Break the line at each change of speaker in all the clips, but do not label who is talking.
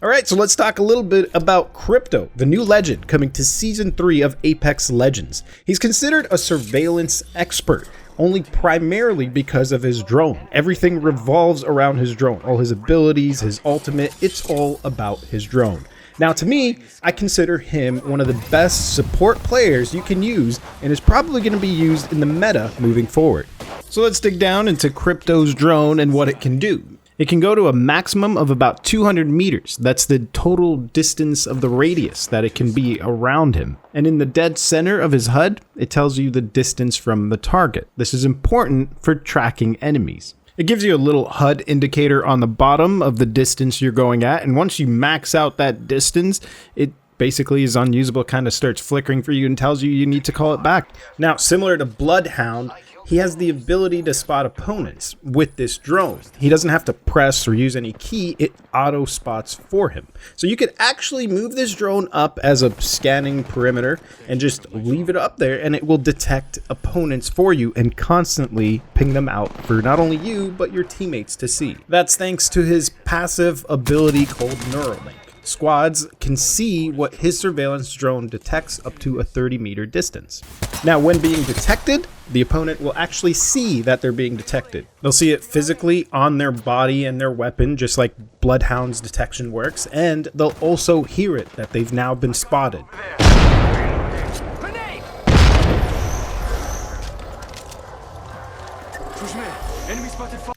Alright, so let's talk a little bit about Crypto, the new legend coming to Season 3 of Apex Legends. He's considered a surveillance expert, only primarily because of his drone. Everything revolves around his drone. All his abilities, his ultimate, it's all about his drone. Now to me, I consider him one of the best support players you can use and is probably going to be used in the meta moving forward. So let's dig down into Crypto's drone and what it can do. It can go to a maximum of about 200 meters. That's the total distance of the radius that it can be around him. And in the dead center of his HUD, it tells you the distance from the target. This is important for tracking enemies. It gives you a little HUD indicator on the bottom of the distance you're going at. And once you max out that distance, it basically is unusable, kind of starts flickering for you and tells you need to call it back. Now, similar to Bloodhound, he has the ability to spot opponents with this drone. He doesn't have to press or use any key, it auto spots for him. So you could actually move this drone up as a scanning perimeter and just leave it up there and it will detect opponents for you and constantly ping them out for not only you, but your teammates to see. That's thanks to his passive ability called Neuralink. Squads can see what his surveillance drone detects up to a 30-meter distance. Now, when being detected, the opponent will actually see that they're being detected. They'll see it physically on their body and their weapon, just like Bloodhound's detection works, and they'll also hear it that they've now been spotted.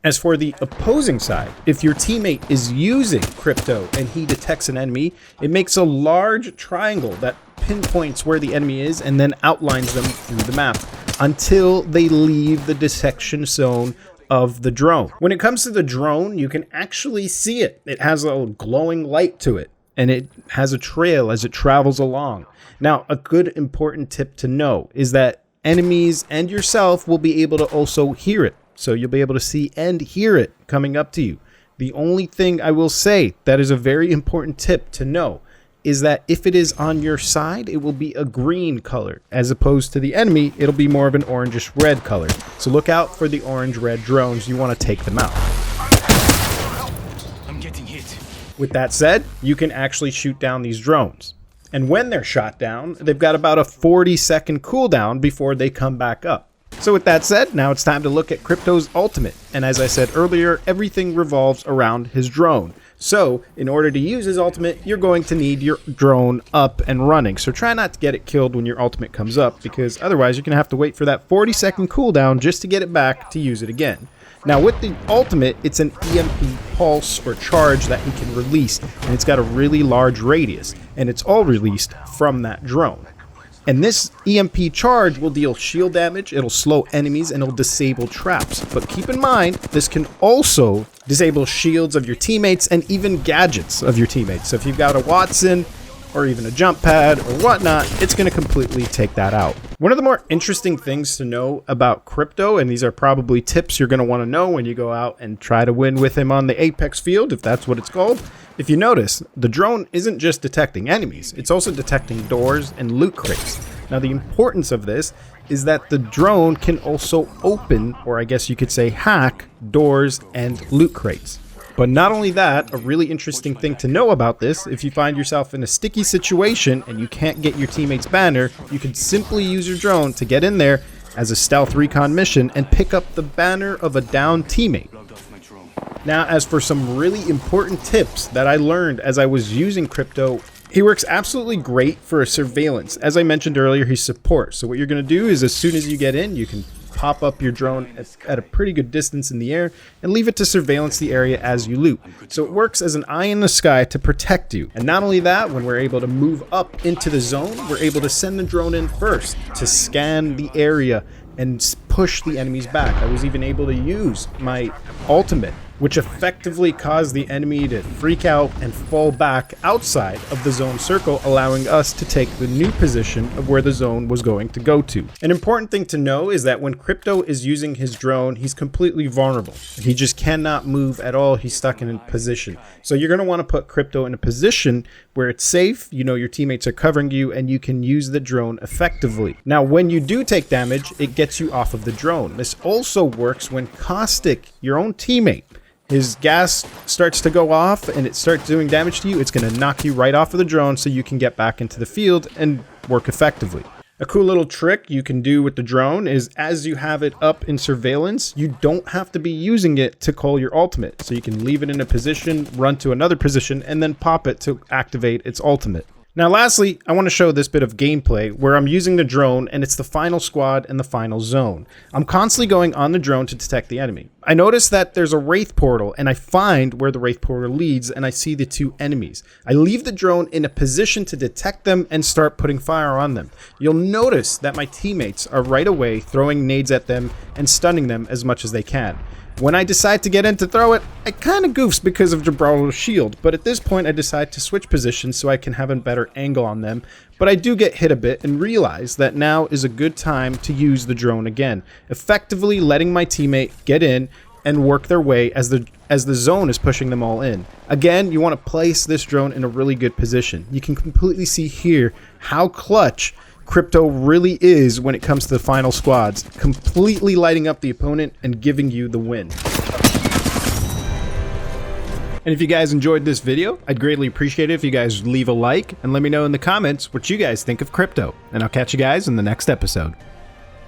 As for the opposing side, if your teammate is using Crypto and he detects an enemy, it makes a large triangle that pinpoints where the enemy is and then outlines them through the map until they leave the detection zone of the drone. When it comes to the drone, you can actually see it. It has a glowing light to it and it has a trail as it travels along. Now, a good important tip to know is that enemies and yourself will be able to also hear it. So you'll be able to see and hear it coming up to you. The only thing I will say that is a very important tip to know is that if it is on your side, it will be a green color. As opposed to the enemy, it'll be more of an orangish red color. So look out for the orange-red drones. You want to take them out.
I'm getting hit.
With that said, you can actually shoot down these drones. And when they're shot down, they've got about a 40-second cooldown before they come back up. So with that said, now it's time to look at Crypto's ultimate. And as I said earlier, everything revolves around his drone. So in order to use his ultimate, you're going to need your drone up and running. So try not to get it killed when your ultimate comes up, because otherwise you're going to have to wait for that 40-second cooldown just to get it back to use it again. Now with the ultimate, it's an EMP pulse or charge that he can release, and it's got a really large radius, and it's all released from that drone. And this EMP charge will deal shield damage, it'll slow enemies, and it'll disable traps. But keep in mind, this can also disable shields of your teammates and even gadgets of your teammates. So if you've got a Watson or even a jump pad or whatnot, it's going to completely take that out. One of the more interesting things to know about Crypto, and these are probably tips you're going to want to know when you go out and try to win with him on the Apex field, if that's what it's called. If you notice, the drone isn't just detecting enemies, it's also detecting doors and loot crates. Now the importance of this is that the drone can also open, or I guess you could say hack, doors and loot crates. But not only that, a really interesting thing to know about this, if you find yourself in a sticky situation and you can't get your teammate's banner, you can simply use your drone to get in there as a stealth recon mission and pick up the banner of a downed teammate. Now, as for some really important tips that I learned as I was using Crypto, he works absolutely great for a surveillance. As I mentioned earlier, he's support. So what you're going to do is as soon as you get in, you can pop up your drone at a pretty good distance in the air and leave it to surveillance the area as you loot. So it works as an eye in the sky to protect you. And not only that, when we're able to move up into the zone, we're able to send the drone in first to scan the area and push the enemies back. I was even able to use my ultimate, which effectively caused the enemy to freak out and fall back outside of the zone circle, allowing us to take the new position of where the zone was going to go to. An important thing to know is that when Crypto is using his drone, he's completely vulnerable. He just cannot move at all. He's stuck in a position. So you're going to want to put Crypto in a position where it's safe, you know your teammates are covering you, and you can use the drone effectively. Now, when you do take damage, it gets you off of the drone. This also works when Caustic, your own teammate, his gas starts to go off and it starts doing damage to you, it's going to knock you right off of the drone so you can get back into the field and work effectively. A cool little trick you can do with the drone is as you have it up in surveillance, you don't have to be using it to call your ultimate. So you can leave it in a position, run to another position, and then pop it to activate its ultimate. Now lastly, I want to show this bit of gameplay where I'm using the drone and it's the final squad and the final zone. I'm constantly going on the drone to detect the enemy. I notice that there's a wraith portal and I find where the wraith portal leads and I see the two enemies. I leave the drone in a position to detect them and start putting fire on them. You'll notice that my teammates are right away throwing nades at them and stunning them as much as they can. When I decide to get in to throw it, I kind of goofs because of Gibraltar's shield, but at this point I decide to switch positions so I can have a better angle on them, but I do get hit a bit and realize that now is a good time to use the drone again, effectively letting my teammate get in and work their way as the zone is pushing them all in. Again, you want to place this drone in a really good position. You can completely see here how clutch Crypto really is when it comes to the final squads, completely lighting up the opponent and giving you the win. And if you guys enjoyed this video, I'd greatly appreciate it if you guys leave a like and let me know in the comments what you guys think of Crypto. And I'll catch you guys in the next episode.